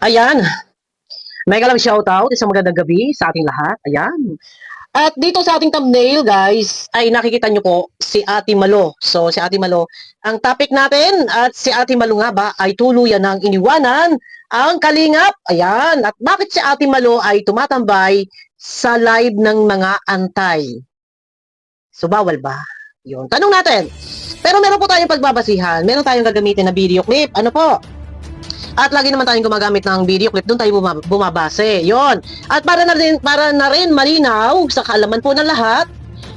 Ayan. Mega lang shoutout. Isang magandang gabi sa ating lahat. Ayan. At dito sa ating thumbnail, guys, ay nakikita nyo po si Ate Malo. So, si Ate Malo, ang topic natin at si Ate Malo nga ba ay tuluyan ng iniwanan ang kalingap. Ayan. At bakit si Ate Malo ay tumatambay sa live ng mga antay? So, bawal ba? Yun. Tanong natin. Pero meron po tayong pagbabasihan. Meron tayong gagamitin na video clip. Ano po? At lagi naman tayong gumagamit ng video clip, doon tayo bumabase. Yon. At para na rin malinaw sa kaalaman po ng lahat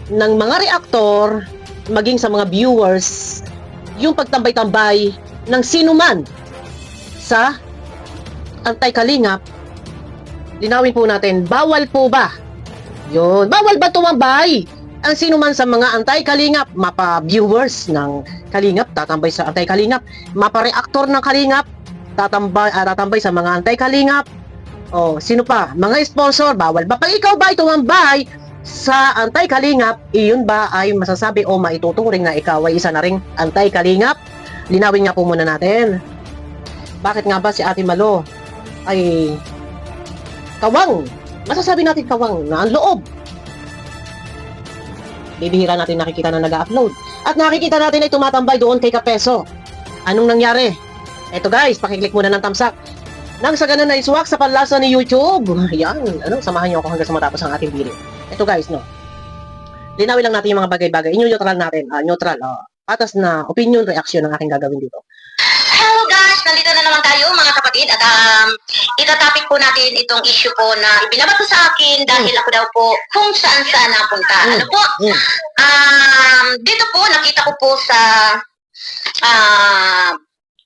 ng mga reaktor, maging sa mga viewers, yung pagtambay-tambay ng sinuman sa anti-kalingap, linawin po natin, bawal po ba? Yon. Bawal ba tumambay ang sinuman sa mga anti-kalingap, mapa-viewers ng kalingap, tatambay sa anti-kalingap, mapa-reaktor ng kalingap, tatambay sa mga anti-kalingap. O, sino pa? Mga sponsor, bawal ba? Pag ikaw ba ay tumambay sa anti-kalingap, iyon ba ay masasabi o maituturing na ikaw ay isa na ring anti-kalingap? Linawin nga po muna natin. Bakit nga ba si Ate Malo ay kawang? Masasabi natin kawang na ang loob. Bibihira natin nakikita na nag-upload. At nakikita natin ay tumatambay doon kay Kapeso. Anong nangyari? Eto guys, pakiclick muna ng thumbs up. Nang sa ganun na iswak sa panlasa ni YouTube. Ayan, samahan niyo ako hanggang sa matapos ang ating video. Eto guys, no. Linawin lang natin yung mga bagay-bagay. Neutral natin, neutral. Patas na opinion, reaction ang aking gagawin dito. Hello guys, nandito na naman tayo mga kapatid at itatopic po natin itong issue po na ibinabato sa akin dahil ako daw po kung saan napunta. Ano po? Dito po, nakita ko po sa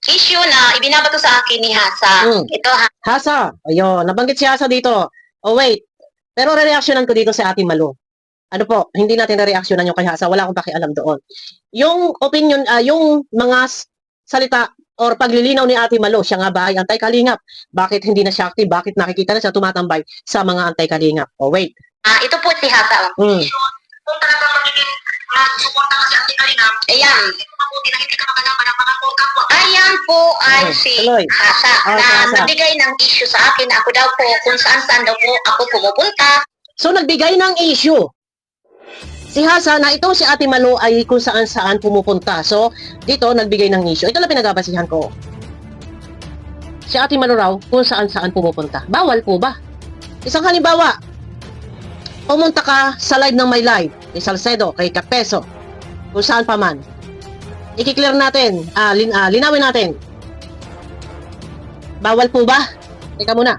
issue na ibinabato sa akin ni Hasa. Ito Hasa. Ayun, nabanggit si Hasa dito. Oh wait. Pero re-reactionan ko dito sa Ate Malo. Ano po, hindi natin re-reactionan yung kay Hasa. Wala akong pakialam doon. Yung opinion, yung mga salita or paglilinaw ni Ate Malo, siya nga ba ay anti-kalingap? Bakit hindi na siya active? Bakit nakikita na siya tumatambay sa mga anti-kalingap? Oh wait. Ito po si Hasa. Kung talagang magiging suporta ka sa anti-kalingap, ayan. Mabuti na hindi ka makalaman ng mga kapwa. Ayan po ay si Hasa na nagbigay ng issue sa akin na ako daw po kung saan daw po ako pumupunta. So nagbigay ng issue si Hasa na ito si Ate Malo ay kung saan pumupunta. So dito nagbigay ng issue. Ito lang pinagabasihan ko. Si Ate Malo raw kung saan pumupunta. Bawal po ba? Isang halimbawa, pumunta ka sa live ng My Live, kay Salcedo, kay Kapeso, kung saan pa man. I-clear natin, linawin natin. Bawal po ba? Teka muna.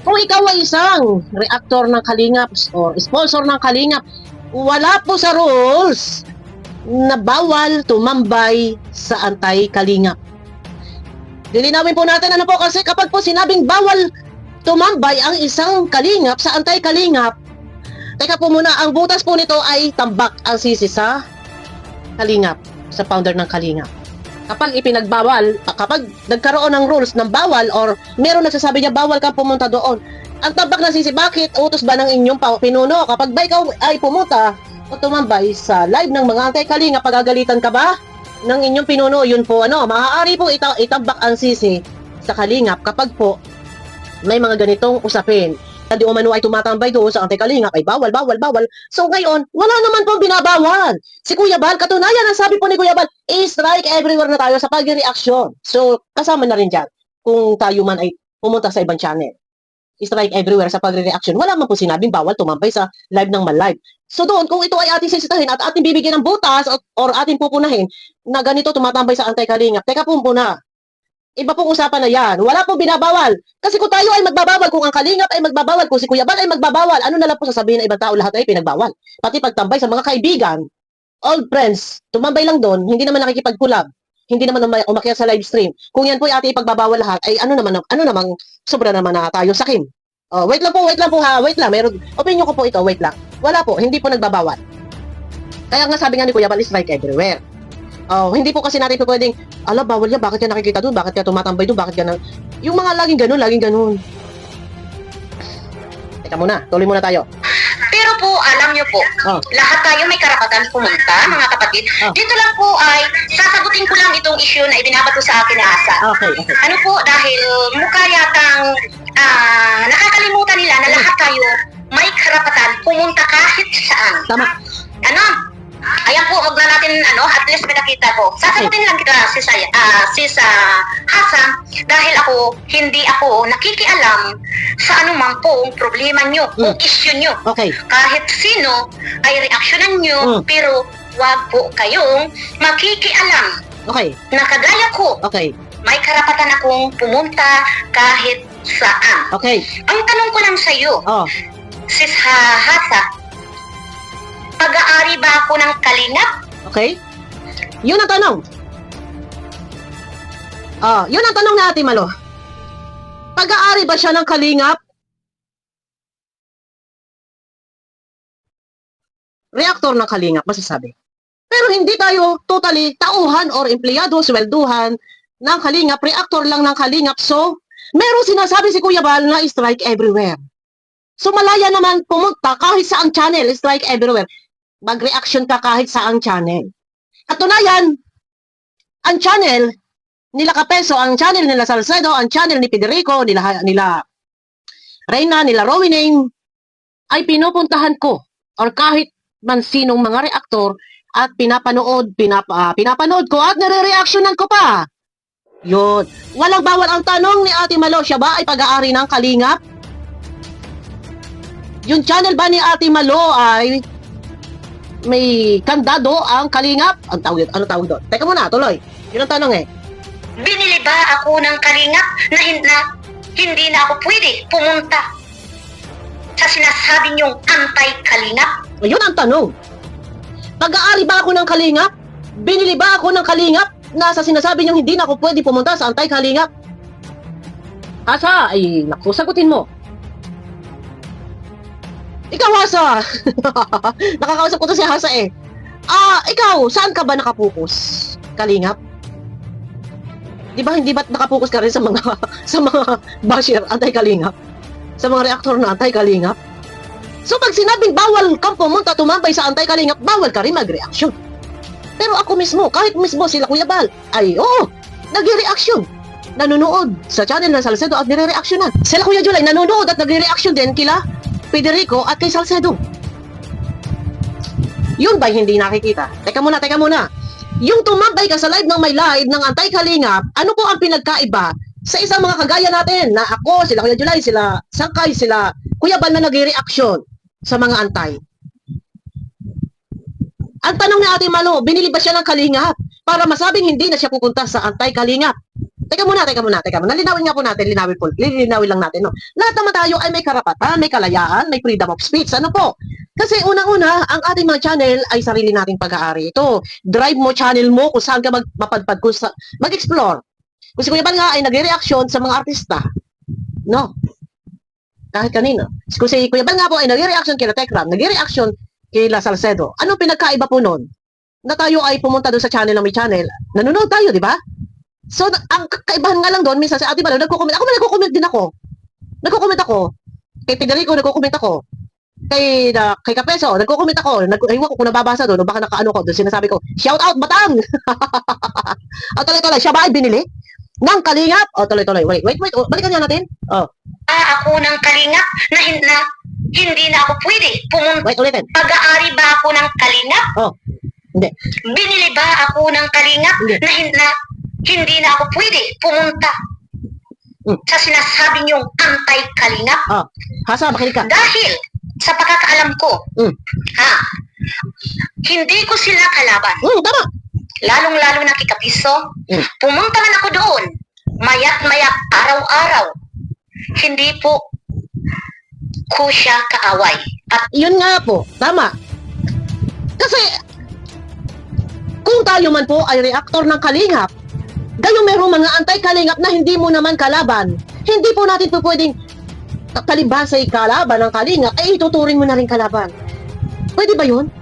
Kung ikaw ay isang reactor ng Kalingap o sponsor ng Kalingap, wala po sa rules na bawal tumambay sa anti-Kalingap. Lilinawin po natin ano po kasi kapag po sinabing bawal tumambay ang isang Kalingap sa anti-Kalingap, teka po muna, ang butas po nito ay tambak ang sisi sa Kalingap, sa founder ng Kalingap. Kapag ipinagbawal, kapag nagkaroon ng rules ng bawal or meron nagsasabi niya bawal kang pumunta doon, ang tambak na sisi, bakit? Utos ba ng inyong pinuno? Kapag ba ikaw ay pumunta o tumambay sa live ng mga anti-Kalingap, pagagalitan ka ba ng inyong pinuno? Yun po, maaari po itambak ang sisi sa Kalingap kapag po may mga ganitong usapin. Di umano ay tumatambay doon sa anti-Kalingap ay bawal. So ngayon, wala naman pong binabawal. Si Kuya Bal, katunayan ang sabi po ni Kuya Bal, strike everywhere na tayo sa pag-reaction. So kasama na rin dyan kung tayo man ay pumunta sa ibang channel. Strike everywhere sa pag-reaction. Wala man po sinabing bawal tumambay sa live ng Mal-Live. So doon, kung ito ay ating sisitahin at ating bibigyan ng butas or ating pupunahin na ganito tumatambay sa anti-Kalingap, teka po muna. Iba pong usapan na yan. Wala pong binabawal. Kasi kung tayo ay magbabawal, kung ang Kalingap ay magbabawal, kung si Kuya Bal ay magbabawal, ano na lang po sasabihin ng ibang tao, lahat ay pinagbawal. Pati pagtambay sa mga kaibigan, old friends, tumambay lang doon, hindi naman nakikipag-collab, hindi naman umakyat sa live stream. Kung yan po ay ating ipagbabawal lahat, ay ano naman, sobra naman na tayo sakin. Wait lang po ha, wait lang. Meron, opinion ko po ito, wait lang. Wala po, hindi po nagbabawal. Kaya nga sabi nga ni Kuya Bal, strike everywhere. Hindi po kasi natin po pwedeng, bawal yan, bakit yan nakikita doon, bakit yan tumatambay doon, bakit yan, yung mga laging ganun. Teka muna, tuloy muna tayo. Pero po, alam niyo po, lahat tayo may karapatan pumunta, mga kapatid. Dito lang po ay sasagutin ko lang itong issue na ibinabato sa akin ni Asa. Okay. Ano po, dahil mukha yatang nakakalimutan nila na lahat tayo may karapatan pumunta kahit saan. Tama. Ano? Ayan po, wag na natin, at least may nakita ko. Sasagutin lang kita, sis Hasan, dahil hindi ako nakikialam sa anumang pong problema nyo, o issue nyo. Okay. Kahit sino ay reaksyonan nyo, pero wag po kayong makikialam. Okay. Na kagaya ko, Okay. may karapatan akong pumunta kahit saan. Okay. Ang tanong ko lang sa iyo, sis Hasa, pag-aari ba ako ng kalingap? Okay? Yun ang tanong. Yun ang tanong ni Ate Malo. Pag-aari ba siya ng kalingap? Reaktor ng kalingap, masasabi. Pero hindi tayo totally tauhan or empleyado, swelduhan ng kalingap, reaktor lang ng kalingap. So, meron sinasabi si Kuya Bal na strike everywhere. So, malaya naman pumunta kahit saang channel, strike everywhere. Mag-reaction ka kahit saang channel. Katunayan, ang channel nila Kapeso, ang channel nila Salcedo, ang channel ni Federico, nila Reyna, nila Rowiname, ay pinupuntahan ko or kahit man sinong mga reaktor at pinapanood ko at nare-reactionan ko pa. Yun. Walang bawal ang tanong ni Ate Malo, siya ba ay pag-aari ng kalingap? Yung channel ba ni Ate Malo ay may kandado ang kalingap? Ano tawag doon? Teka muna, tuloy. Yun ang tanong eh. Binili ba ako ng kalingap na hindi na ako pwede pumunta sa sinasabi niyong anti-kalingap? Yun ang tanong. Pag-aari ba ako ng kalingap? Binili ba ako ng kalingap na sa sinasabi niyong hindi na ako pwede pumunta sa anti-kalingap? Asa, ay naku, sagutin mo. Ikaw, Hasa. Nakakausap ko to si Hasa eh. Ikaw, saan ka ba nakapokus? Kalingap? Di ba hindi ba nakapokus ka rin sa mga basher anti-kalingap? Sa mga reaktor na anti-kalingap? So pag sinabing bawal kang pumunta tumambay sa anti-kalingap, bawal ka rin mag-reaction. Pero ako mismo, kahit mismo sila Kuya Bal, ay nag-reaction. Nanonood sa channel ng Salcedo at nire-reactionan. Sila Kuya Julay, nanonood at nagre-reaction din kila Federico at kay Salcedo. Yun ba'y hindi nakikita? Teka muna. Yung tumambay ka sa live ng may live ng anti-kalingap, ano po ang pinagkaiba sa isang mga kagaya natin na ako, sila Kuya Julay, sila Sangkay, sila Kuya Bal na nagre-reaction sa mga antay? Ang tanong ni Ate Malo, binili ba siya ng kalingap para masabing hindi na siya pupunta sa anti-kalingap? Teka muna. Linawin lang natin, no? Lahat naman tayo ay may karapatan, may kalayaan, may freedom of speech. Ano po? Kasi unang-una, ang ating mga channel ay sarili nating pag-aari. Ito, drive mo channel mo kung saan ka mapadpad, mag-explore. Kung si Kuya Bal nga ay nagre-reaction sa mga artista, no? Kahit kanino. Kung si Kuya Bal nga po ay nagre-reaction kila Tekram, nagre-reaction kila Salcedo. Anong pinagkaiba po nun? Na tayo ay pumunta doon sa channel ng may channel. Nanonood tayo, di ba? So, ang kaibahan nga lang doon, minsan si Ate Malo, nagko-comment. Ako nagko-comment din ako. Nagko-comment ako. Kay Federico, nagko-comment ako. Kay Kapeso, nagko-comment ako. Ewan ko kung nababasa doon, o baka nakaano ko doon, sinasabi ko, shout out, Batang! Tuloy-tuloy, siya ba ay binili? Ng kalingap? Tuloy-tuloy. Wait. Balikan niya natin. Ako ng kalingap na hindi na ako pwede pumunta. Wait, ulitin. Pag-aari ba ako ng kalingap? Hindi. Binili ba ako ng kalingap na hindi na ako pwede pumunta sa sinasabi niyong anti-kalingap? Hasa, makinig ka. Dahil sa pagkakaalam ko, hindi ko sila kalaban. Tama. Lalong-lalo na kay Kapiso, pumunta man ako doon, mayat-mayat, araw-araw. Hindi po ko siya kaaway. At Yun nga po, tama. Kasi, kung tayo man po ay reaktor ng kalingap, gayong merong mga anti-kalingap na hindi mo naman kalaban, hindi po natin po pwedeng kalibasay kalaban ng kalingap, ay ituturing mo na rin kalaban. Pwede ba yun?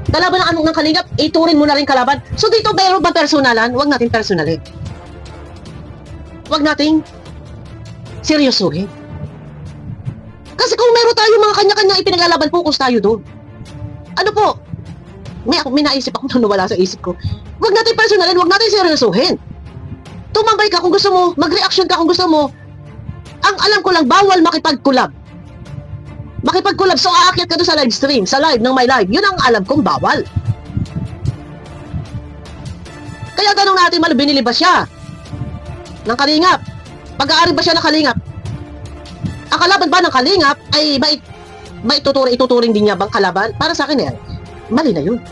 Kalaban ng kalingap, ituring mo na rin kalaban. So dito, meron ba personalan? Huwag natin personalin. Huwag nating seryosuhin. Kasi kung meron tayo mga kanya-kanya ipinaglalaban, focus tayo doon. Ano po? May naisip ako na nawala sa isip ko. Huwag natin personalin, huwag natin seryosohin. Tumambay ka kung gusto mo, mag-reaction ka kung gusto mo. Ang alam ko lang, bawal makipag-collab. Makipag-collab, so aakyat ka doon sa live stream, sa live ng my live. Yun ang alam kong bawal. Kaya tanong natin, binili ba siya ng kalingap? Pag-aari ba siya ng kalingap? Ang kalaban ba ng kalingap ay ituturing din niya bang kalaban? Para sa akin mali na yun.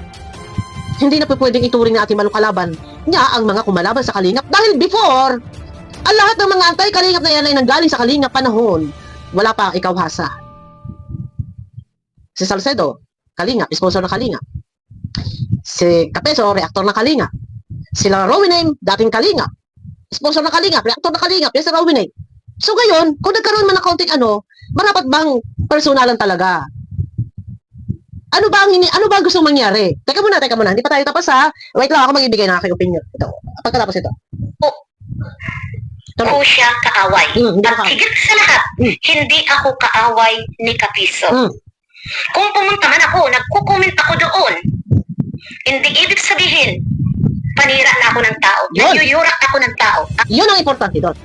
Hindi na pwedeng ituring na ating kalaban niya ang mga kumalaban sa kalingap. Dahil before, ang lahat ng mga anti-kalingap na yan ay nanggaling sa kalingap panahon, wala pa ikaw hasa. Si Salcedo, kalingap, sponsor ng kalingap. Si Capeso, reaktor ng kalingap. Sila Rowiname, dating kalingap. Sponsor ng kalingap, reaktor ng kalingap, yan si Rowiname. So ngayon, kung nagkaroon man ng kaunting marapat bang personalan talaga? Ano ba ang gusto mangyari? Teka muna, hindi pa tayo tapos ha. Wait lang, ako magbibigay ng aking opinion. Ito, pagkatapos ito. Ko siya kaaway. At higit sa lahat, hindi ako kaaway ni Capiso. Kung pumunta man ako, nagko-comment ako doon, hindi ibig sabihin, panira na ako ng tao. Nayuyurak ako ng tao. Yun ang importante doon.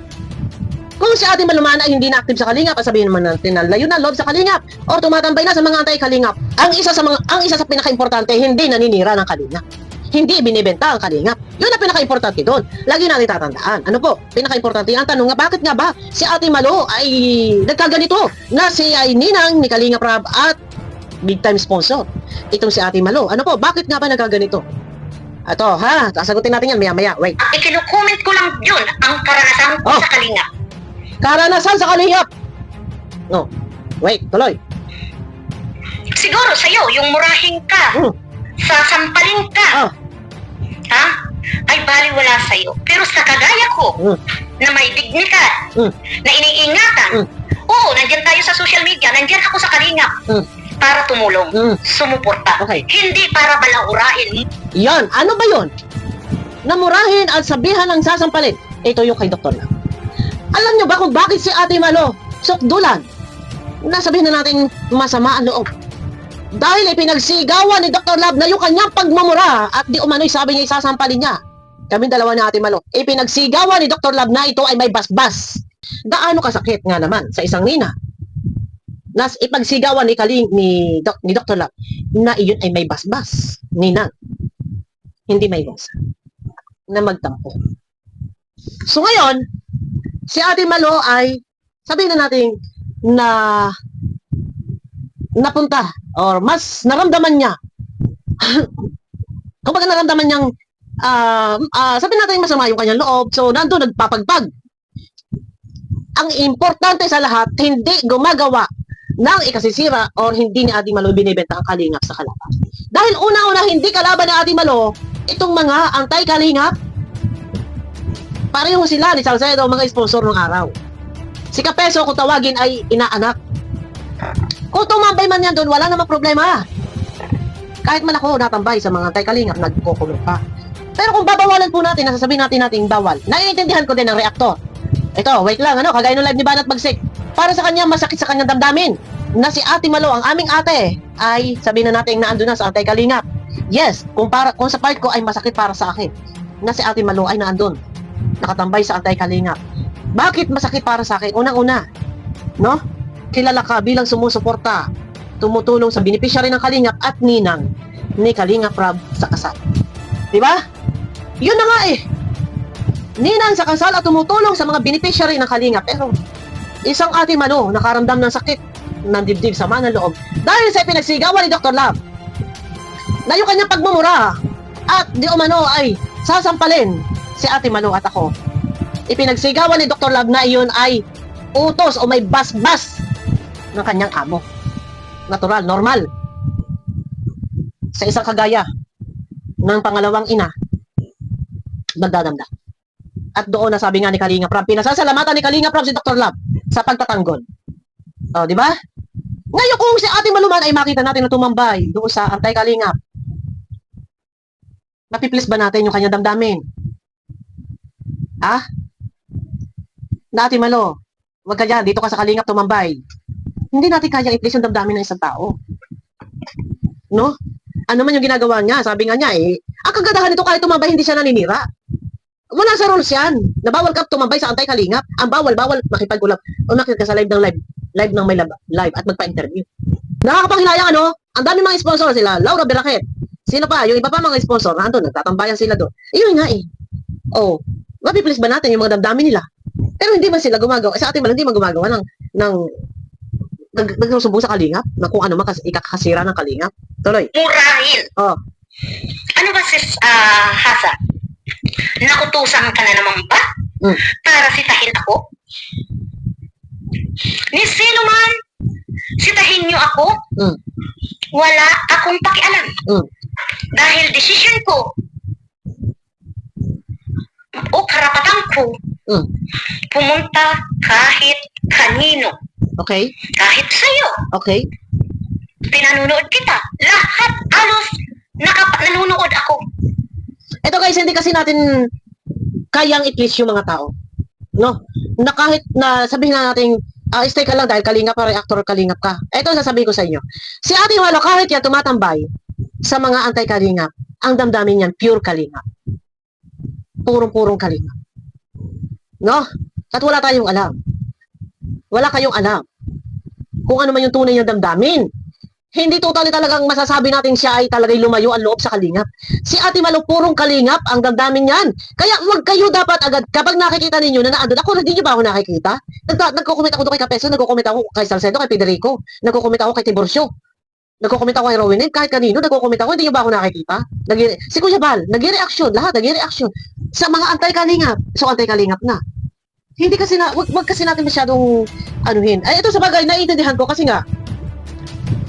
Kung si Ate Malumana ay hindi na active sa kalingap, sabihin naman natin na layo na loob sa kalingap o tumatambay na sa mga anti-kalingap. Ang isa sa pinaka-importante, hindi naninira ng kalingap. Hindi binibenta ang kalingap. Yun ang pinaka-importante doon. Lagi natin tatandaan. Ano po? Pinaka-importante. Ang tanong nga, bakit nga ba si Ate Malo ay nagkaganito na si ay ninang ni Kalingap Rab at big time sponsor? Itong si Ate Malo. Ano po? Bakit nga ba nagkaganito? Ito, sasagutin natin yan maya-maya. Wait. Ikinukomment ko lang yun ang karanasan ko sa kalingap. Karanasan sa kalingap. No. Wait, tuloy. Siguro sa'yo, yung murahin ka, sasampalin ka, ay baliwala sa'yo. Pero sa kagaya ko, na may dignidad, na iniingatan, oo, nandyan tayo sa social media, nandyan ako sa kalingap, para tumulong, sumuporta. Okay. Hindi para balahurain. Yan, ano ba yun? Namurahin at sabihan ng sasampalin. Ito yung kay Dr. Lab. Alam nyo ba kung bakit si Ate Malo sukdulan? Nasabihin na natin masama ang loob. Dahil pinagsigawan ni Dr. Lab na yung kanyang pagmamura at di umano'y sabi niya isasampalin niya. Kami dalawa ni Ate Malo. Pinagsigawan ni Dr. Lab na ito ay may basbas. Gaano kasakit nga naman sa isang nina na ipagsigawan ni Dr. Lab na iyon ay may basbas. Nina, hindi may basa na magtampo. So ngayon, si Ate Malo ay sabihin na natin na napunta or mas naramdaman niya kapag naramdaman niyang sabihin natin masama yung kanyang loob, so nandun nagpapagpag. Ang importante sa lahat, hindi gumagawa ng ikasisira or hindi ni Ate Malo binibenta ang kalingap sa kalaban. Dahil una-una hindi kalaban ni Ate Malo itong mga anti-kalingap. Pareho sila ni Salcedo, mga sponsor ng araw. Si Capeso, kung tawagin, ay inaanak. Kung tumambay man yan doon, wala namang problema. Kahit man ako natambay sa mga anti-kalingap, nagkukulong pa. Pero kung babawalan po natin, nasasabihin natin bawal, naiintindihan ko din ang reaktor. Ito, wait lang, kagaya ng live ni Banat Bagsik. Para sa kanya, masakit sa kanyang damdamin na si Ate Malo, ang aming ate, ay sabihin na natin na ando na sa anti-kalingap. Yes, kung sa part ko ay masakit para sa akin na si Ate Malo ay naandun, nakatambay sa anti-kalingap. Bakit masakit para sa akin? Unang-una, no? Kilala ka bilang sumusuporta, tumutulong sa beneficiary ng kalingap at ninang ni Kalingap Rab sa kasal. Diba? Yun na nga ninang sa kasal at tumutulong sa mga beneficiary ng kalingap. Pero isang Ate Malo nakaramdam ng sakit ng dibdib, sama ng loob dahil sa pinagsigawan ni Dr. Lab na yung kanyang pagmumura at di umano ay sasampalin si Ate Malo at ako. Ipinagsigawan ni Dr. Lab na iyon ay utos o may basbas ng kanyang amo. Natural, normal. Sa isang kagaya ng pangalawang ina, magdadamdam. At doon na sabi nga ni Kalingap Rab, pinasasalamatan ni Kalingap Rab si Dr. Lab sa pagtatanggol. O, di ba? Ngayon kung si Ate Maluman ay makita natin na tumambay doon sa anti-Kalingap, mapiplis ba natin yung kanyang damdamin? Na Ate Malo, wag ka dyan, dito ka sa Kalingap tumambay. Hindi natin kaya i-place yung damdamin ng isang tao. No? Ano man yung ginagawa niya, sabi nga niya ang kagandahan nito kahit tumambay hindi siya naninira. Wala sa rules yan. Na bawal ka tumambay sa anti-kalingap. Ang bawal makipag-ulap o makita ka sa live ng may live at magpa-interview. Nakakapanghilayang ang dami mga sponsor sila, Laura Beraket. Sino pa? Yung iba pa mga sponsor, nandun, nagtatambayan sila doon. Iyon nga mapiplis ba natin yung mga damdamin nila? Pero hindi man sila gumagawa. Sa atin man, hindi man gumagawa ng nagsusumbong sa kalingap na kung ano man ikakasira ng kalingap. Tuloy. Murahin. Oh. Ano ba sis, Hasa? Nakutusan ka na naman ba? Para sitahin ako? Ni sino man, sitahin niyo ako? Wala akong pakialam. Dahil desisyon ko o karapatan ko pumunta kahit kanino. Okay. Kahit sa'yo. Okay. Pinanunood kita. Lahat alos nanonood ako. Ito guys, hindi kasi natin kayang i-please yung mga tao. No? Na kahit na sabihin na natin, stay ka lang dahil kalingap ka, reactor kalingap ka. Ito sasabihin ko sa inyo. Si Ate Malo, kahit yan tumatambay sa mga anti-kalingap, ang damdamin niyan, pure kalingap. Purong-purong kalingap. No? At wala tayong alam. Wala kayong alam kung ano man yung tunay niyang damdamin. Hindi totally talagang masasabi natin siya ay talagang lumayo ang loob sa kalingap. Si Ate Malo, purong kalingap ang damdamin niyan. Kaya wag kayo dapat agad, kapag nakikita ninyo na naandun, hindi nyo ba ako nakikita? Nagko-comment ako doon kay Kapeso, nagko-comment ako kay Salcedo, kay Federico, nagko-comment ako kay Tiburcio, nagko-comment ako kay Rowena, kahit kanino, nagko-comment ako, hindi nyo ba ako nakikita? Si Kuya Bal, nag-reaction, lahat nag-reaction sa mga anti-kalingap. So anti-kalingap na. Hindi kasi wag kasi natin masyadong anuhin. Ay, ito sa bagay, naiintindihan ko kasi nga,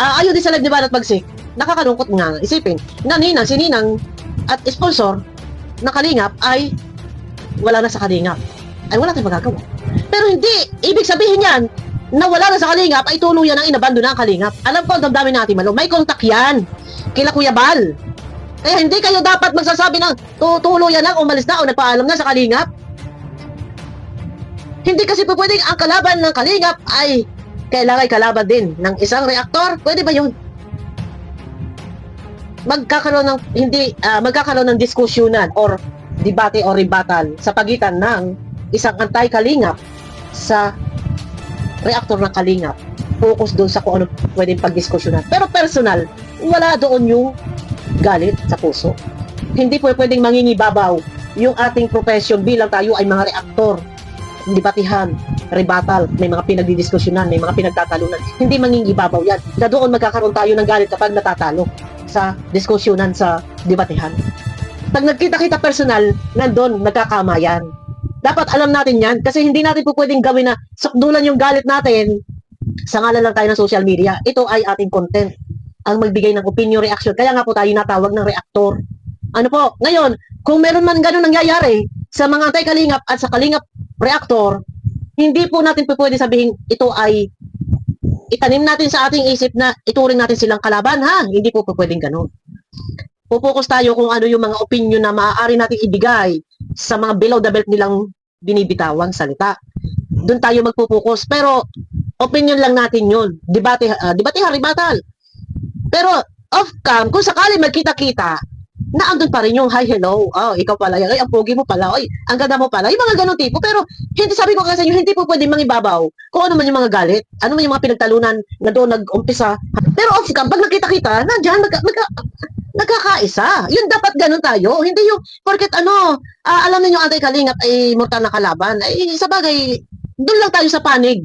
ayaw din sa live ni Banat Bagsik, nakakalungkot nga isipin na si Ninang at sponsor na kalingap ay wala na sa kalingap. Ay wala tayong magagawa. Pero hindi, ibig sabihin yan, na wala na sa kalingap ay tuluyan ang inabando na ang kalingap. Alam ko ang damdamin natin, Malo, may kontak yan kila Kuya Bal. Kaya hindi kayo dapat magsasabi ng tuluyan lang, umalis na o nagpaalam na sa kalingap. Hindi kasi po pwedeng ang kalaban ng kalingap ay kailangan kalaban din ng isang reaktor. Pwede ba yun? Magkakaroon ng diskusyonan or debate or rebuttal sa pagitan ng isang anti-kalingap sa reaktor ng kalingap. Focus doon sa kung ano pwedeng pagdiskusyonan. Pero personal, wala doon yung galit sa puso. Hindi po pwedeng mangingibabaw yung ating profession bilang tayo ay mga reaktor. Debatihan, rebuttal, may mga pinagdidiskusyonan, may mga pinagtatalunan. Hindi mangingibabaw yan. Na doon magkakaroon tayo ng galit kapag natatalo sa diskusyonan, sa debatihan. Pag nagkita-kita personal, nandun, nagkakamayan. Dapat alam natin yan kasi hindi natin po pwedeng gawin na sukdulan yung galit natin sa ngalan lang tayo ng social media. Ito ay ating content. Ang magbigay ng opinion, reaction. Kaya nga po tayo natawag ng reaktor. Ano po? Ngayon, kung meron man ganun nangyayari sa mga anti-kalingap at sa kalingap reaktor, hindi po natin po pwede sabihin ito ay itanim natin sa ating isip na ituring natin silang kalaban, ha? Hindi po pwedeng ganun. Pupokus tayo kung ano yung mga opinion na maaari nating ibigay sa mga below the belt nilang binibitawang salita. Doon tayo magpupokus. Pero, opinion lang natin yun. Debatehan, rebuttal. Pero, off-cam, kung sakali magkita-kita, na andun pa rin yung hi, hello, ikaw pala yan, ang pogi mo pala, ang ganda mo pala, yung mga ganun tipo. Pero, hindi sabi ko kasi hindi po pwede mangibabaw kung ano man yung mga galit, ano man yung mga pinagtalunan na doon nag-umpisa. Pero off-cam, pag nakita-kita, nandyan, nagkakaisa. Yun dapat ganun tayo. Hindi yung, porket alam niyo anti-kalingap ay mortal na kalaban. Ay, sa bagay, doon lang tayo sa panig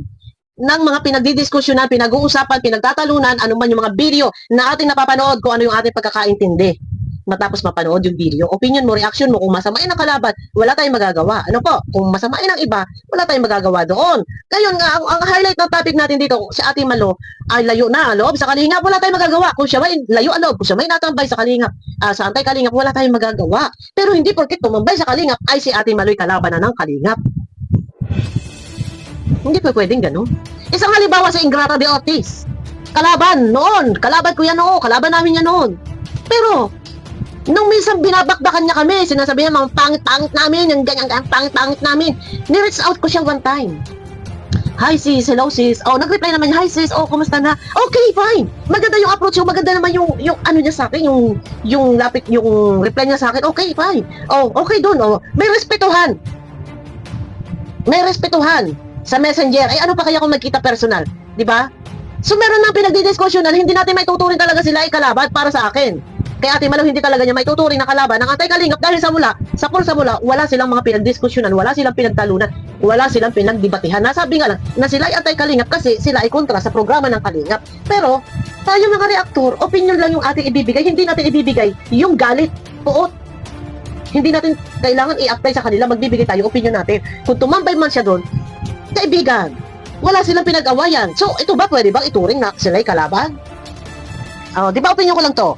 ng mga pinagdidiskusyonan, pinag-uusapan, pinagtatalunan, ano man yung mga video na ating napapanood kung ano yung ating pagkakaintindi. Matapos mapanood yung video, opinion mo, reaction mo, kung masamain ang kalaban, wala tayong magagawa. Ano po? Kung masamain ang iba, wala tayong magagawa doon. Ngayon, ang highlight ng topic natin dito, si Ate Malo ay layo na loob sa kalingap, wala tayong magagawa. Kung siya may layo ang loob, kung siya may natambay sa kalingap, sa anti-kalingap, wala tayong magagawa. Pero hindi porket tumambay sa kalingap, ay si Ate Malo'y kalaban na ng kalingap. Hindi po pwedeng ganun. Isang halimbawa sa Ingrata de Ortiz. Kalaban noon, kalaban ko yan noon, kalaban namin yan noon. Pero, nung minsan binabakbakan niya kami, sinasabi niya, mga pangit-pangit namin, yung ganyan, pangit-pangit namin. Ni-reach out ko siya one time. Hi sis, hello sis. Oh, nag-reply naman niya, hi sis, oh, kumusta na? Okay, fine. Maganda yung approach, yung maganda naman yung ano niya sa akin, yung lapit, yung reply niya sa akin. Okay, fine. Oh, okay dun, oh. May respetuhan. May respetuhan sa messenger. Ay, ano pa kaya kung magkita personal? Di ba? So, meron nang pinagdidiskusyonan, hindi natin maituturing talaga sila ay kalaban para sa akin. Kaya Ate Malo, hindi talaga niya maituturing na kalaban ng anti-kalingap dahil sa mula, wala silang mga pinagdiskusyonan, wala silang pinagtalunan, wala silang pinagdebatihan. Nasabi nga lang na sila ay anti-kalingap kasi sila ay kontra sa programa ng kalingap. Pero, tayo mga reaktor, opinion lang yung ating ibibigay, hindi natin ibibigay yung galit, puot. Hindi natin kailangan i-apply sa kanila, magbibigay tayo opinion natin. Kung tumambay man siya doon, kaibigan, wala silang pinag-awayan. So, ito ba pwede bang ituring na sila ay kalaban? Oh, di ba opinion ko lang to?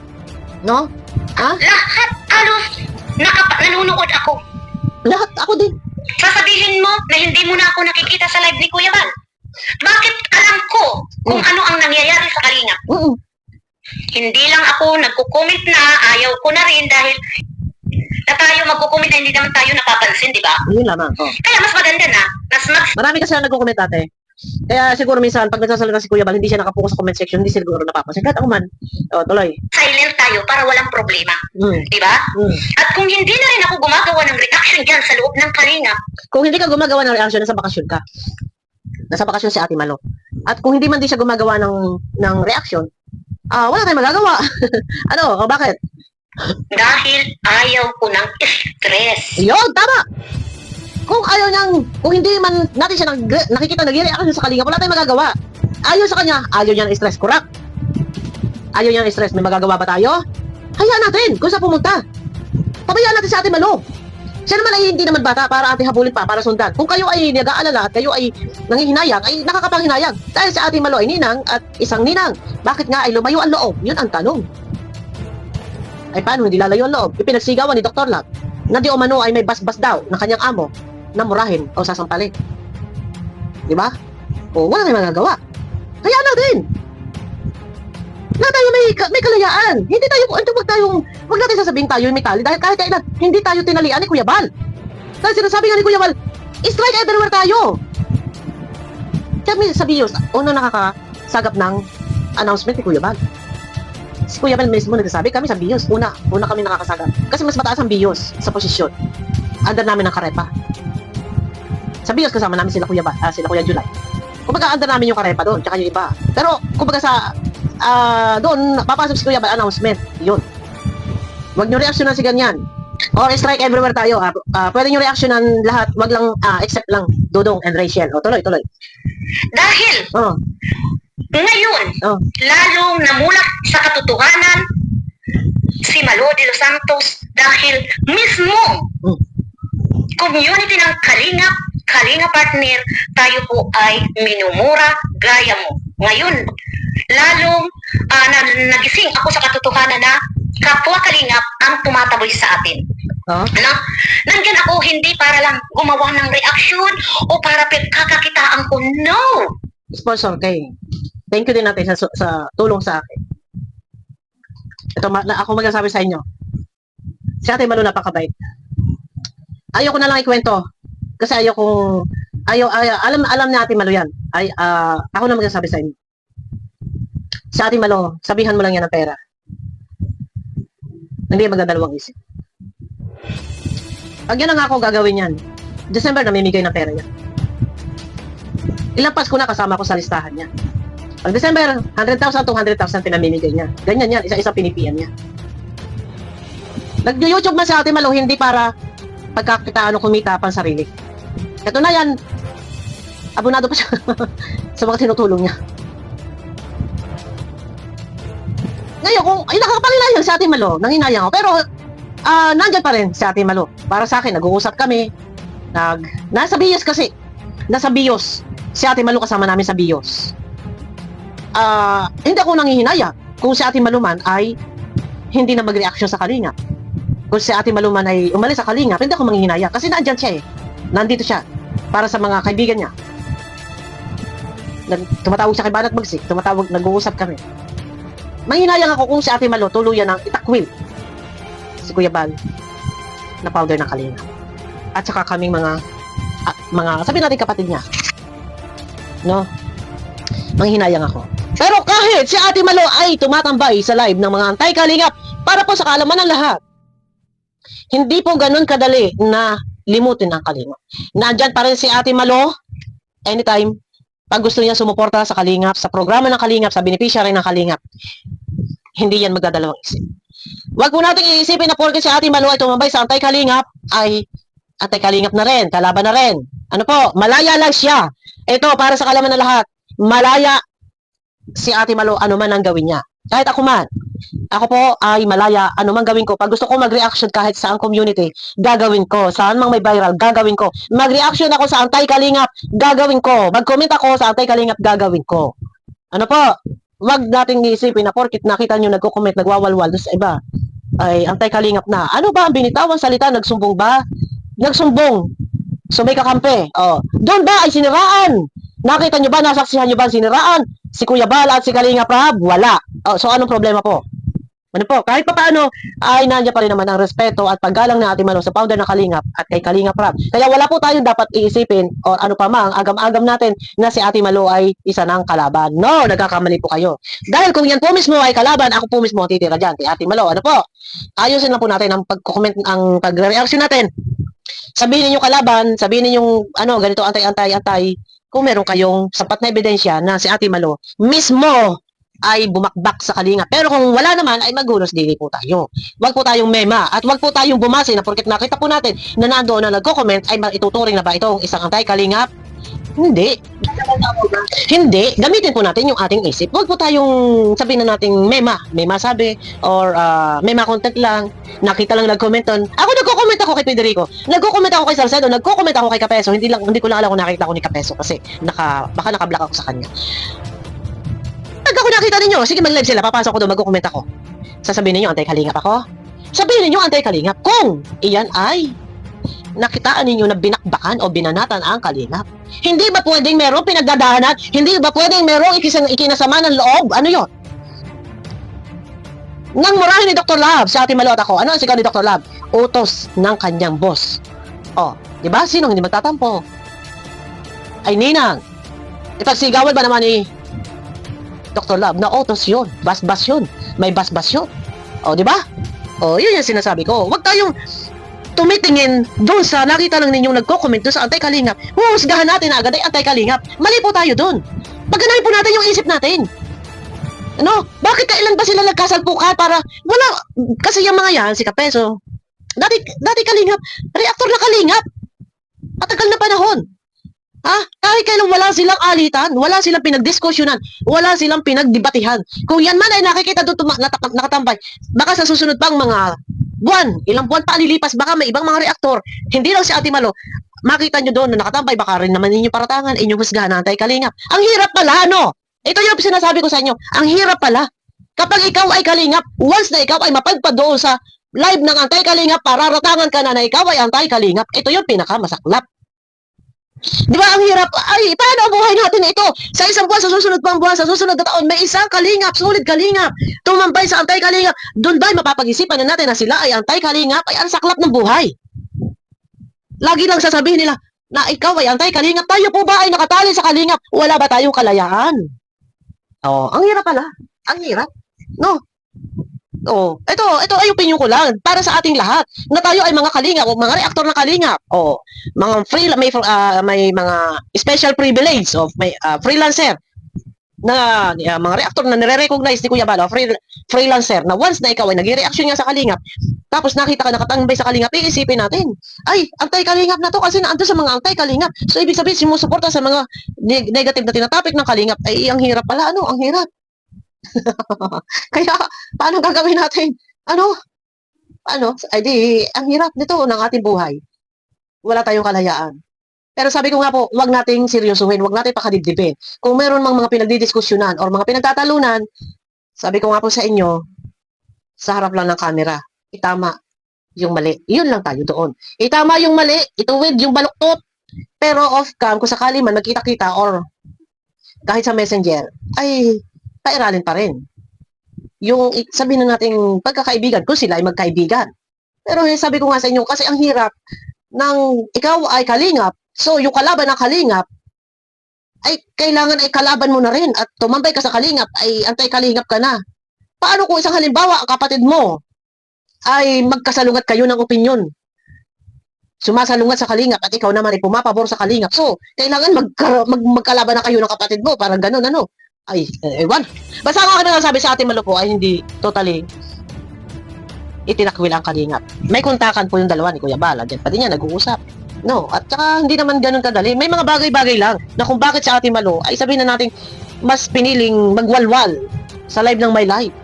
No? Ha? Lahat halos nanonood ako. Lahat ako din. Sasabihin mo na hindi mo na ako nakikita sa live ni Kuya Bal. Bakit alam ko kung ano ang nangyayari sa Kalingap? Hindi lang ako nagko-comment na ayaw ko na rin dahil na tayo magko-comment na hindi naman tayo napapansin, di ba? Yun lamang. Oh. Kaya mas maganda na, Marami kasi ang nagko-comment ate. Kaya siguro minsan, pag nagsasalita si Kuya Bal, hindi siya nakapokus sa comment section, hindi siguro napapansin. Kahit ako man. O, tuloy. silent tayo para walang problema. Di ba? At kung hindi na rin ako gumagawa ng reaction dyan sa loob ng Kalingap, Kung hindi ka gumagawa ng reaction, nasa bakasyon ka. Nasa bakasyon si Ate Malo. At kung hindi man din siya gumagawa ng reaction, wala tayong magagawa. Ano? O, bakit? dahil ayaw ko ng stress. Yun, tama! Kung ayaw niyang, kung hindi man natin siya nakikita nag-reaction sa Kalingap, wala tayong magagawa. Ayaw sa kanya, ayaw niya ng stress, correct? Ayaw niya ng stress, may magagawa ba tayo? Hayaan natin kung saan pumunta. Pabayaan natin sa Ate Malo. Siya naman ay hindi naman bata para ating habulin pa, para sundan. Kung kayo ay nag-aalala at kayo ay nangihinayang, ay nakakapanghinayang. Dahil sa Ate Malo ay ninang at isang ninang. Bakit nga ay lumayo ang loob? Yun ang tanong. Ay paano hindi lalayo ang loob? Ipinagsigawan ni Dr. Lab na di umano ay may basbas daw ng kanyang amo na murahin o sasampalin. Di ba? O wala tayong magagawa. Hayaan natin. Na tayo may kalayaan. Hindi tayo, wag natin sasabihin tayo may tali. Dahil kahit kailan, hindi tayo tinalian ni Kuya Bal. Dahil sinasabi nga ni Kuya Bal, strike everywhere tayo. Kami sa BIOS, una nakakasagap ng announcement ni Kuya Bal. Si Kuya Bal mismo nagsasabi, kami sa BIOS, una kami nakakasagap. Kasi mas mataas ang BIOS sa posisyon. Under namin ng Karepa. Sa BIOS kasama namin sila Kuya July. Kumbaga under namin yung Karepa doon, tsaka yung iba. Pero kumbaga sa doon, papasok si Kuya Bal, announcement. Yun. Huwag nyo reaksyonan si ganyan. Or strike everywhere tayo. Pwede nyo reaksyonan lahat, wag lang, except lang Dudong and Rachel. O, tuloy. Dahil, ngayon, lalong namulak sa katotohanan si Malo de los Santos dahil mismo community ng Kalinga partner, tayo po ay minumura gaya mo. Ngayon, lalong nagising ako sa katotohanan na kapwa Kalingap ang tumataboy sa atin. Ano? Nandyan ako hindi para lang gumawa ng reaksyon o para pagkakakitaan ko. No! Sponsor kay. Thank you din natin sa tulong sa akin. Ito, ako magsasabi sa inyo. Si Ate Malo napakabait. Ayaw ko na lang ikwento. Kasi alam na Ate Malo yan. Ako na magsasabi sa inyo. Si Ate Malo, sabihan mo lang yan ng pera. Hindi magdadalawang isip. Pag yan ang ako gagawin yan, December namimigay ng pera yan. Ilang Pasko na kasama ko sa listahan niya. Pag December, 100,000, 200,000 pinamimigay niya. Ganyan yan, isa-isa pinipian niya. Nag-YouTube man sa Ate Malo, hindi para pagkakitaan o kumita pan sarili. Ito na yan, abonado pa siya sa mga tinutulong niya. Ngayon, kung ay nakakapanginayang si Ate Malo, nanginayang ako. Pero, nandyan pa rin si Ate Malo. Para sa akin, nag-uusap kami. Nasa BIOS kasi. Nasa BIOS. Si Ate Malo kasama namin sa BIOS. Hindi ako nangihinayang kung si Ate Malo man ay hindi na mag-reaction sa Kalingap. Kung si Ate Malo man ay umalis sa Kalingap, hindi ako manghihinayang. Kasi nandyan siya eh. Nandito siya. Para sa mga kaibigan niya. Tumatawag siya kay Banat Magsik. Nag-uusap kami. Manghinayang ako kung si Ate Malo tuluyan ng itakwil si Kuya Bal na powder ng Kalingap. At saka kaming mga sabihin natin kapatid niya. No? Manghinayang ako. Pero kahit si Ate Malo ay tumatambay sa live ng mga anti-kalingap para po sa kaalaman ng lahat, hindi po ganun kadali na limutin ang kalingap. Nandyan pa rin si Ate Malo anytime pag gusto niya sumuporta sa kalingap, sa programa ng kalingap, sa beneficiary ng kalingap. Hindi yan magdadalawang isip. Huwag po natin iisipin na porke si Ate Malo ay tumambay sa anti-kalingap, ay anti-kalingap na rin, kalaban na rin. Ano po, malaya lang siya. Ito, para sa kaalaman ng lahat, malaya si Ate Malo, ano man ang gawin niya. Kahit ako man, ako po ay malaya, ano man gawin ko. Pag gusto ko mag-reaction kahit sa ang community, gagawin ko. Saan mang may viral, gagawin ko. Mag-reaction ako sa anti-kalingap, gagawin ko. Mag-comment ako sa anti-kalingap, gagawin ko. Ano po, wag nating iisipin na porkit nakita nyo nagko-comment, nagwawalwal doon sa iba, ay anti-kalingap na. Ano ba ang binitawang salita? Nagsumbong ba? Nagsumbong. So may kakampi. Oh. Doon ba ay siniraan? Nakita nyo ba, nasaksihan nyo ba ang siniraan? Si Kuya Bal at si Kalinga Prab? Wala. Oh, so anong problema po? Ano po, kahit pa paano, ay nandiyan pa rin naman ang respeto at paggalang ng Ate Malo sa founder ng Kalingap at kay Kalinga Prab. Kaya wala po tayong dapat iisipin o ano pa mang agam-agam natin na si Ate Malo ay isa ng kalaban. No, nagkakamali po kayo. Dahil kung yan po mismo ay kalaban, ako po mismo ang titira dyan kay Ate Malo. Ano po? Ayusin lang po natin ang pag-comment, ang pag-reaction natin. Sabihin niyo kalaban, sabihin niyo ano, ganito antay. Kung meron kayong sapat na ebidensya na si Ate Malo mismo ay bumakbak sa Kalinga. Pero kung wala naman, ay maghunos dili po tayo. Wag po tayong mema at wag po tayong bumase na porket nakita po natin na nandoon na nagko-comment ay ituturing na ba itong isang anti-kalingap? Hindi. Hindi. Gamitin po natin yung ating isip. Wag po tayong sabihin na nating mema. Mema sabi or mema content lang. Nakita lang nag-comment on. Ako nagko-comment ako kay Federico. Nagko-comment ako kay Salcedo. Nagko-comment ako kay Kapeso. Hindi ko lang alam kung nakita ko ni Kapeso kasi baka naka-block ako sa kanya. Pag ako nakita ninyo, sige mag-live sila, papasok ko doon, mag-comment ako. Sasabihin ninyo, anti-kalingap ako? Sabihin ninyo, anti-kalingap kung iyan ay nakitaan ninyo na binakbakan o binanatan ang kalingap. Hindi ba pwedeng merong pinagdadaanan? Hindi ba pwedeng merong ikinasama ng loob? Ano yon? Nang murahin ni Dr. Love sa Ate Malo at ako, ano ang sigaw ni Dr. Love? Utos ng kanyang boss. Oh, di ba? Sinong hindi magtatampo? Ay ninang. Ipagsigawan ba naman ni Dr. Love na utos yun? Bas-bas yun. May bas-bas yun. Oh, di ba? Oh, yun yung sinasabi ko. Huwag tayong tumitingin doon sa nakita lang ninyong nagko-comment doon sa anti-kalingap. Huhusgahan natin na agad ay anti-kalingap. Mali po tayo doon. Paganahin po natin yung isip natin. Ano? Bakit kailan ba sila nagkasalpukan para wala? Kasi yung mga yan, si Kapeso, dati kalingap, reactor na kalingap. Matagal na panahon. Ha? Kahit kailan wala silang alitan, wala silang pinagdiskusyonan, wala silang pinagdebatihan. Kung yan man ay nakikita doon nakatambay, baka sa susunod pang mga buwan, ilang buwan pa lilipas, baka may ibang mga reaktor, hindi lang si Ate Malo, makita nyo doon na nakatambay, baka rin naman ninyo paratangan, inyong husgahan ng anti-kalingap. Ang hirap pala, ano? Ito yung sinasabi ko sa inyo, ang hirap pala. Kapag ikaw ay kalingap, once na ikaw ay mapadpad doon sa live ng anti-kalingap, pararatangan ka na ikaw ay anti-kalingap, ito yung pinakamasaklap. Di ba ang hirap? Ay, paano ang buhay natin ito? Sa isang buwan, sa susunod pang buwan, sa susunod na taon, may isang kalingap, sulit kalingap, tumambay sa anti-kalingap. Doon ba'y mapapag-isipan na natin na sila ay anti-kalingap? Ay, ang saklap ng buhay. Lagi lang sasabihin nila na ikaw ay anti-kalingap. Tayo po ba ay nakatali sa kalingap? Wala ba tayong kalayaan? Oh, ang hirap pala. Ang hirap. No? Oh, ito ay opinion ko lang para sa ating lahat na tayo ay mga kalingap o mga reaktor ng kalingap. Oh, mga may mga special privilege of may freelancer na mga reaktor na nire-recognize ni Kuya Bal, freelancer na once na ikaw ay nag-reaction nga sa kalingap, tapos nakita ka nakatambay sa kalingap, iisipin natin, ay, anti-kalingap na to kasi naando sa mga anti-kalingap. So, ibig sabihin, sumusuporta sa mga negative na tinatapik ng kalingap, ay, ang hirap pala, ano, ang hirap. Kaya, paano gagawin natin? Ano? Ay di, ang hirap nito ng ating buhay. Wala tayong kalayaan. Pero sabi ko nga po, wag nating seryosuhin, wag nating pakadibdibin. Kung meron mga pinagdidiskusyonan or mga pinagtatalunan, sabi ko nga po sa inyo, sa harap lang ng camera, itama yung mali. Yun lang tayo doon. Itama yung mali, ituwid yung baluktot. Pero off-cam, kung sakali man magkita-kita or kahit sa messenger, ay pairalin pa rin. Yung sabihin na nating pagkakaibigan, kung sila ay magkaibigan. Pero sabi ko nga sa inyo, kasi ang hirap ng ikaw ay kalingap, so yung kalaban ng kalingap, ay kailangan ay kalaban mo na rin at tumambay ka sa kalingap, ay anti-kalingap ka na. Paano kung isang halimbawa, ang kapatid mo ay magkasalungat kayo ng opinyon? Sumasalungat sa kalingap at ikaw naman ay pumapabor sa kalingap. So, kailangan magkalaban na kayo ng kapatid mo. Parang ganun, ano? Ay, ewan. Basta ako na sabi sa ating Malupo ay hindi totally itinakwil ang kalingap. May kontakan po yung dalawa ni Kuya Bala. Diyan pa din yan, nag-uusap. No, at saka hindi naman ganun kadali. May mga bagay-bagay lang na kung bakit sa ating Malo ay sabihin na natin mas piniling magwalwal sa live ng My Life.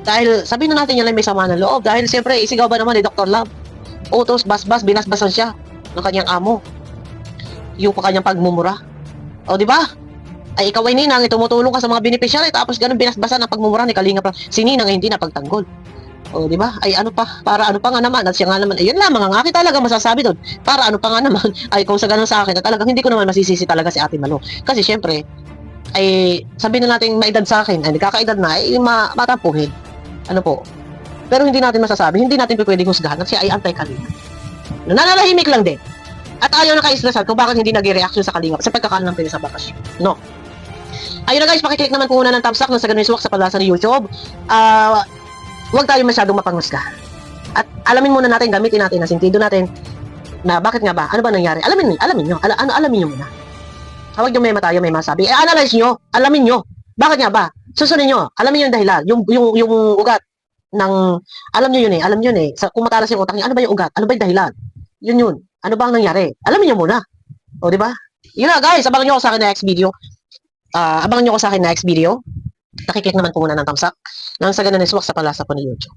Dahil sabihin na natin yan lang may sama ng loob. Dahil siyempre, isigaw ba naman ni Dr. Love? Utos, basbas, binasbasan siya ng kanyang amo. Yung pa kanyang pagmumura. O, di ba? Ay, ikaw ay ninang, tumutulong ka sa mga beneficiary, tapos ganun binasbasan ang pagmumura ni Kalingap. Si ninang ay hindi na pagtanggol. O, di ba? Ay, ano pa? Para ano pa nga naman? At siya nga naman, ayun lamang ang akin talaga masasabi doon. Para ano pa nga naman? Ay, kung sa ganun sa akin, talagang hindi ko naman masisisi talaga si Ate Malo. Kasi syempre, ay, sabihin na natin maedad sa akin, ay, nagkakaedad na, ay, matampuhin. Ano po? Pero hindi natin masasabi, hindi natin pwedeng husgahan at siya ay anti-kalingap. Nananahimik lang din. At ayaw na ka-islasan kung bakit hindi nag-reaction sa kalingap sa pagkakalan ng sa bakasyon. No. Ayun na guys, pakiclick naman po muna ng thumbs up nang sa ganun swak sa palasa ni YouTube. Huwag tayo masyadong mapanghusga. At alamin muna natin, gamitin natin ang sentido natin na bakit nga ba, ano ba nangyari? Alamin nyo muna. Huwag nyo may matayo, may masabi. Analyze nyo, alamin nyo. Bakit nga ba? Susunod nyo, alamin nyo yung dahilan, yung ugat ng, alam nyo yun eh. Kung matalas yung utak nyo, ano ba yung ugat? Ano ba yung dahilan? Yun. Ano ba ang nangyari? Alamin nyo muna. O, di ba? Yun na guys, abangan nyo ako sa akin na next video. Abangan nyo ako sa akin na next video. Nakiklik naman po muna ng thumbs up. Nang sa ganun, swak sa palasa po ni YouTube.